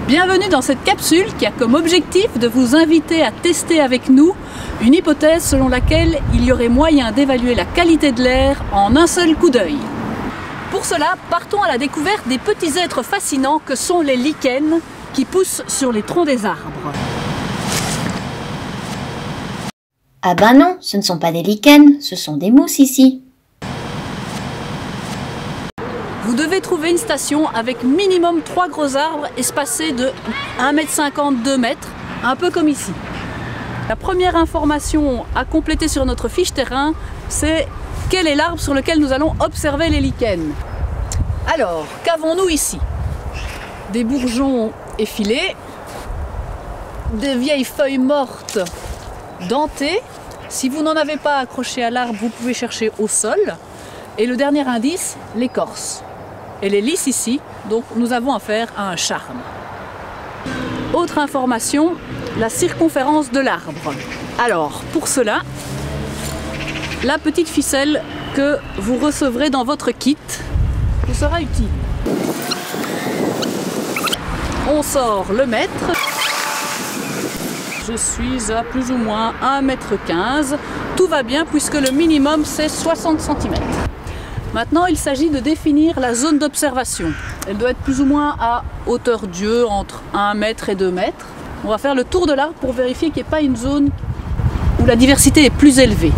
Bienvenue dans cette capsule qui a comme objectif de vous inviter à tester avec nous une hypothèse selon laquelle il y aurait moyen d'évaluer la qualité de l'air en un seul coup d'œil. Pour cela, partons à la découverte des petits êtres fascinants que sont les lichens qui poussent sur les troncs des arbres. Ah ben non, ce ne sont pas des lichens, ce sont des mousses ici. Vous devez trouver une station avec minimum 3 gros arbres espacés de 1,50 m, 2 m, un peu comme ici. La première information à compléter sur notre fiche terrain, c'est quel est l'arbre sur lequel nous allons observer les lichens. Alors, qu'avons-nous ici? Des bourgeons effilés, des vieilles feuilles mortes dentées. Si vous n'en avez pas accroché à l'arbre, vous pouvez chercher au sol. Et le dernier indice, l'écorce. Elle est lisse ici, donc nous avons affaire à un charme. Autre information, la circonférence de l'arbre. Alors, pour cela, la petite ficelle que vous recevrez dans votre kit vous sera utile. On sort le mètre. Je suis à plus ou moins 1,15 m. Tout va bien puisque le minimum c'est 60 cm. Maintenant, il s'agit de définir la zone d'observation. Elle doit être plus ou moins à hauteur d'yeux, entre 1 m et 2 m. On va faire le tour de l'arbre pour vérifier qu'il n'y ait pas une zone où la diversité est plus élevée.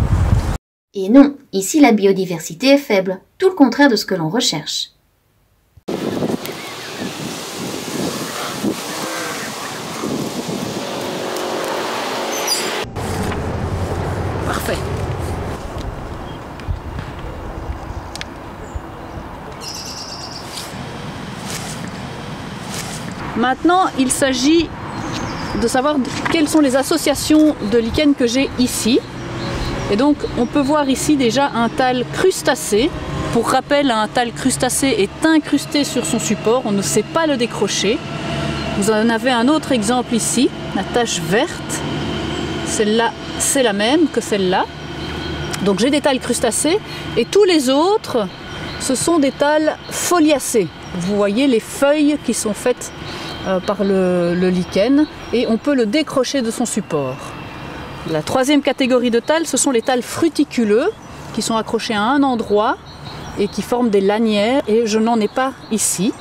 Et non, ici la biodiversité est faible, tout le contraire de ce que l'on recherche. Parfait. Maintenant, il s'agit de savoir quelles sont les associations de lichens que j'ai ici. Et donc, on peut voir ici déjà un thalle crustacé. Pour rappel, un thalle crustacé est incrusté sur son support, on ne sait pas le décrocher. Vous en avez un autre exemple ici, la tache verte. Celle-là, c'est la même que celle-là. Donc j'ai des thalles crustacés et tous les autres, ce sont des thalles foliacées. Vous voyez les feuilles qui sont faites par le lichen et on peut le décrocher de son support. La troisième catégorie de thalles, ce sont les thalles fruticuleux qui sont accrochés à un endroit et qui forment des lanières et je n'en ai pas ici.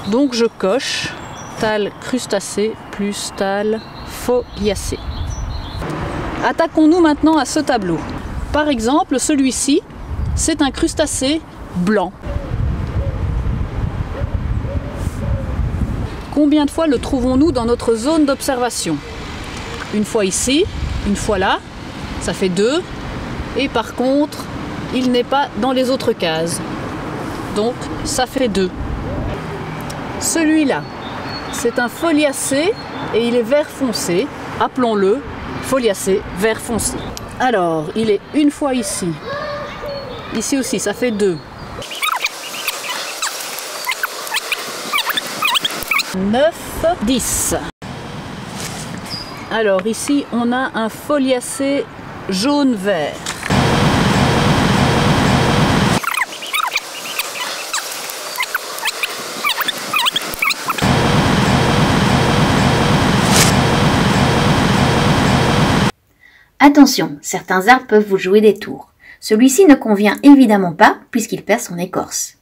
Donc je coche thalles crustacées plus thalles foliacées. Attaquons-nous maintenant à ce tableau. Par exemple, celui-ci, c'est un crustacé blanc. Combien de fois le trouvons-nous dans notre zone d'observation? Une fois ici, une fois là, ça fait 2. Et par contre, il n'est pas dans les autres cases. Donc, ça fait 2. Celui-là, c'est un foliacé et il est vert foncé. Appelons-le foliacé vert foncé. Alors, il est une fois ici. Ici aussi, ça fait 2. 9, 10. Alors ici, on a un foliacé jaune-vert. Attention, certains arbres peuvent vous jouer des tours. Celui-ci ne convient évidemment pas puisqu'il perd son écorce.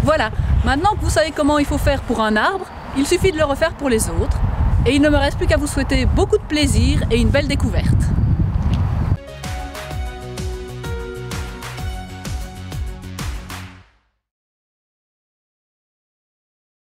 Voilà, maintenant que vous savez comment il faut faire pour un arbre, il suffit de le refaire pour les autres. Et il ne me reste plus qu'à vous souhaiter beaucoup de plaisir et une belle découverte.